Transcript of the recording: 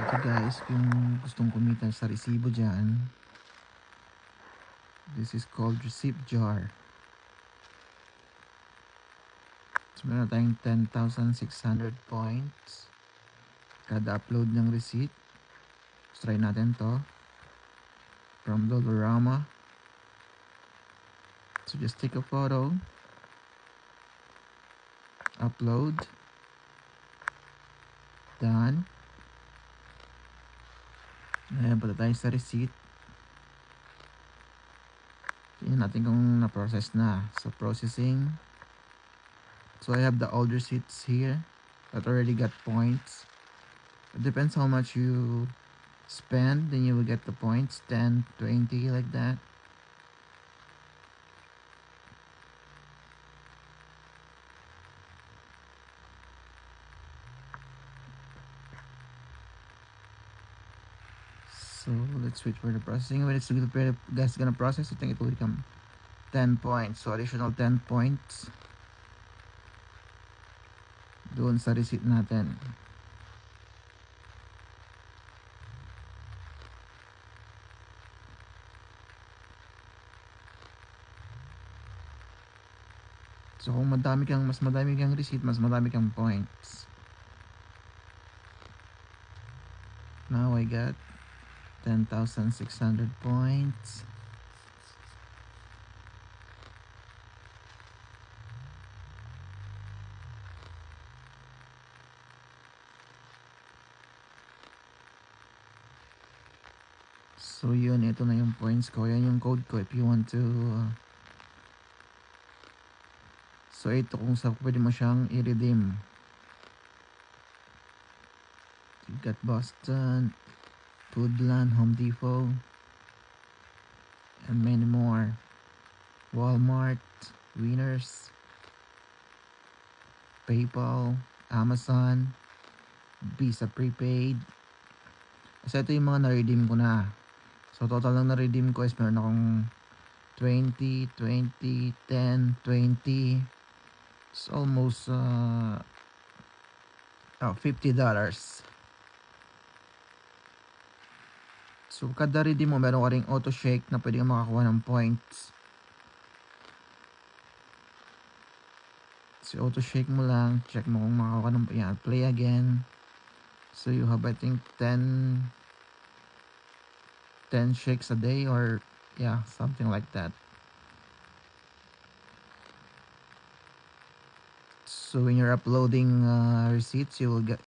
Ito guys, kung gustong kumita sa resibo dyan, this is called receipt jar. So meron tayong 10,600 points kada upload ng receipt. So, try natin to from Dollarama. So just take a photo, upload, done. Ayan, punta tayo sa receipt. Tingnan natin kung na-process na. So processing. So I have the old receipts here that already got points. It depends how much you spend, then you will get the points, 10, 20, like that. So let's wait for the processing. When it's gonna process, I think it will become 10 points. So additional 10 points doon sa receipt natin. So kung mas madami kang receipt, mas madami kang points. Now I got 10,600 points. So yun, ito na yung points ko. Yan yung code ko if you want to so ito kung sa pwede mo siyang i-redeem. You got Boston, Foodland, Home Depot, and many more. Walmart, Winners, PayPal, Amazon, Visa Prepaid. Kasi ito yung mga na-redeem ko na. So total lang na-redeem ko is meron akong 20, 20, 10, 20. It's almost $50. So kada redeem mo meron ka ring auto shake na pwede kang makakuha ng points. So auto shake mo lang, check mo kung makakuha ng yan, play again. So you have I think 10 shakes a day, or yeah, something like that. So when you're uploading receipts, you will get